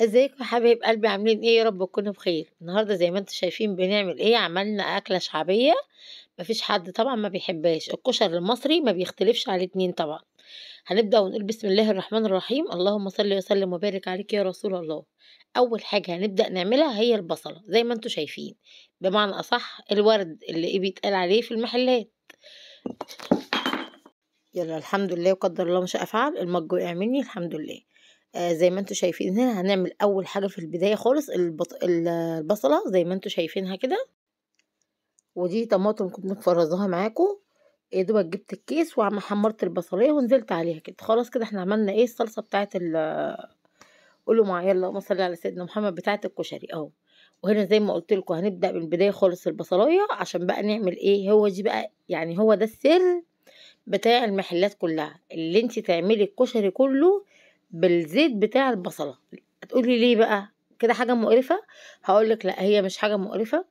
ازيكم يا حبايب قلبي، عاملين ايه؟ يا رب تكونوا بخير. النهارده زي ما انتم شايفين بنعمل ايه، عملنا اكله شعبيه مفيش حد طبعا ما بيحبهاش. الكشري المصري ما بيختلفش على اتنين طبعا. هنبدا ونقول بسم الله الرحمن الرحيم، اللهم صل وسلم وبارك عليك يا رسول الله. اول حاجه هنبدا نعملها هي البصله زي ما انتم شايفين، بمعنى اصح الورد اللي ايه بيتقال عليه في المحلات. يلا الحمد لله وقدر الله ما شاء فعل، المج وقع مني الحمد لله. زي ما انتم شايفين هنا هنعمل اول حاجه في البدايه خالص البصله زي ما انتم شايفينها كده. ودي طماطم كنت مفرزاها معاكم. يا دوبك جبت الكيس وعم حمرت البصليه ونزلت عليها كده. خلاص كده احنا عملنا ايه الصلصه بتاعت قولوا معايا اللهم صل على سيدنا محمد بتاعت الكشري اهو. وهنا زي ما قلت لكم هنبدا من البدايه خالص البصلايه، عشان بقى نعمل ايه، هو دي بقى يعني هو ده السر بتاع المحلات كلها، اللي انت تعملي الكشري كله بالزيت بتاع البصلة. هتقولي ليه بقى كده حاجة مقرفة؟ هقولك لا، هي مش حاجة مقرفة،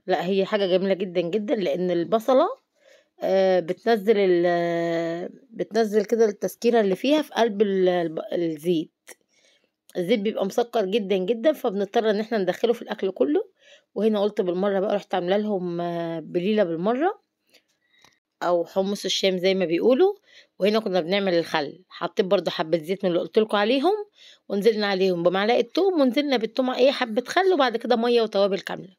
لا هي حاجة جميلة جدا جدا، لان البصلة بتنزل بتنزل كده التسكيرة اللي فيها في قلب الزيت. الزيت بيبقى مسكر جدا جدا، فبنضطر ان احنا ندخله في الاكل كله. وهنا قلت بالمرة بقى رحت عامله لهم بليلة بالمرة او حمص الشام زي ما بيقولوا. وهنا كنا بنعمل الخل، حطيت برضو حبة زيت من اللي قلت لكم عليهم، ونزلنا عليهم بمعلقة توم، ونزلنا بالتوم ايه حبة خل، وبعد كده مية وتوابل كاملة.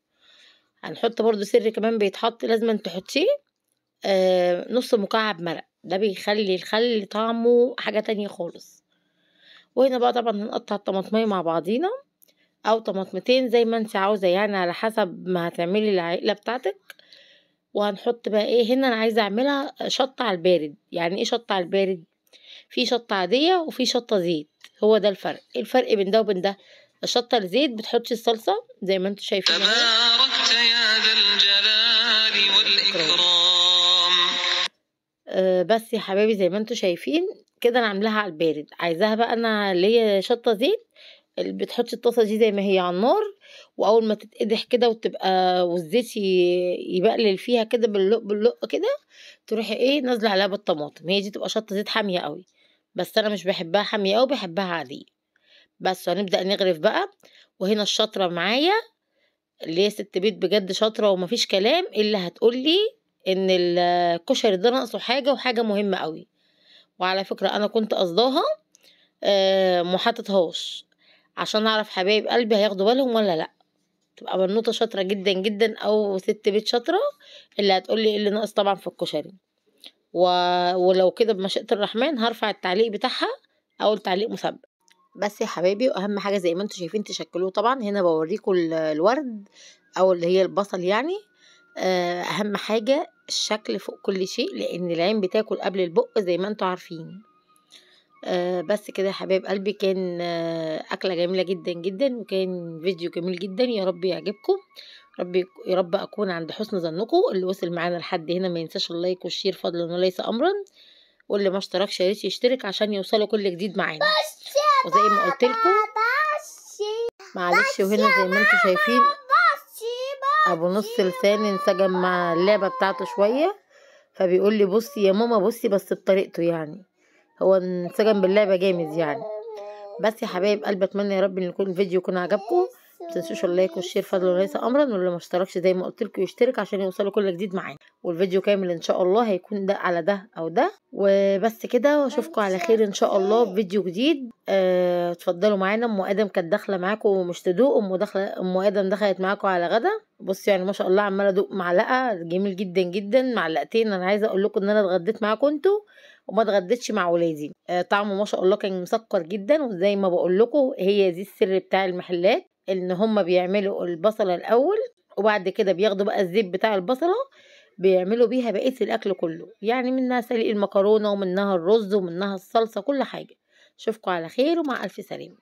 هنحط برضو سر كمان بيتحط لازم تحطيه، نص مكعب مرق، ده بيخلي الخل طعمه حاجة تانية خالص. وهنا بقى طبعا هنقطع الطماطمية مع بعضينا، او طماطمتين زي ما انت عاوزة، يعني على حسب ما هتعملي العائلة بتاعتك. وهنحط بقى ايه، هنا انا عايزه اعملها شطه على البارد. يعني ايه شطه على البارد؟ في شطه عاديه وفي شطه زيت. هو ده الفرق. ايه الفرق بين ده وبين ده؟ الشطه الزيت بتحطي الصلصه زي ما انتم شايفين تباركت يا ذا الجلال والإكرام. بس يا حبايبي زي ما انتم شايفين كده انا عاملاها على البارد. عايزاها بقى انا اللي هي شطه زيت، اللي بتحطي الطاسه دي زي ما هي على النار، واول ما تتقدح كده وتبقى والزيت يبقلل فيها كده باللق باللق كده، تروحي ايه نازله عليها بالطماطم. هي دي تبقى شطه زيت حاميه قوي، بس انا مش بحبها حاميه قوي، بحبها عاديه. بس هنبدا نغرف بقى. وهنا الشاطره معايا اللي هي ست بيت بجد شاطره ومفيش كلام الا هتقولي ان الكشري ده ناقصه حاجه وحاجه مهمه قوي. وعلى فكره انا كنت قصداها محطتهاش، عشان اعرف حبايب قلبي هياخدوا بالهم ولا لا. تبقى بنوته شاطره جدا جدا او ست بيت شاطره اللي هتقولي ايه اللي ناقص طبعا في الكشري. و... ولو كده بمشيئة الرحمن هرفع التعليق بتاعها او التعليق مثبت. بس يا حبايبي، واهم حاجه زي ما انتم شايفين تشكلوه طبعا. هنا بوريكم الورد او اللي هي البصل يعني. اهم حاجه الشكل فوق كل شيء، لان العين بتاكل قبل البق زي ما انتم عارفين. بس كده يا حبايب قلبي، كان أكلة جميلة جدا جدا، وكان فيديو جميل جدا. يا رب يعجبكم، يا رب أكون عند حسن ظنكم. اللي وصل معانا لحد هنا ما ينساش اللايك والشير فضلا وليس أمرا، واللي ما اشتركش يا ريت يشترك عشان يوصلوا كل جديد معانا. وزي ما قلت لكم معلش، وهنا زي ما انتم شايفين ابو نص لسان انسجم مع اللعبه بتاعته شويه، فبيقول لي بصي يا ماما بصي، بس بطريقته يعني هو انسجم باللعبه جامد يعني. بس يا حبايب قلبي، اتمنى يا رب ان يكون الفيديو يكون عجبكم. متنسوش اللايك والشير فضلا وليس امرا، واللي ما اشتركش زي ما قلت لكم يشترك عشان يوصلوا كل جديد معانا. والفيديو كامل ان شاء الله هيكون ده على ده او ده. وبس كده، واشوفكم على خير ان شاء الله في فيديو جديد. اتفضلوا معانا. ام ادم كانت داخله معاكم ومش تدوق. ام ادم دخلت معاكم على غدا. بصوا يعني ما شاء الله عماله ادوق معلقه جميل جدا جدا، معلقتين. انا عايزه اقول لكم ان انا اتغديت معاكم انتوا وما اتغديتش مع ولادي. طعمه ما شاء الله كان مسكر جدا. وزي ما بقول لكم هي دي السر بتاع المحلات، ان هم بيعملوا البصله الاول وبعد كده بياخدوا بقى الزيت بتاع البصله بيعملوا بيها بقيه الاكل كله، يعني منها سلق المكرونه ومنها الرز ومنها الصلصه كل حاجه. اشوفكم على خير ومع الف سلامه.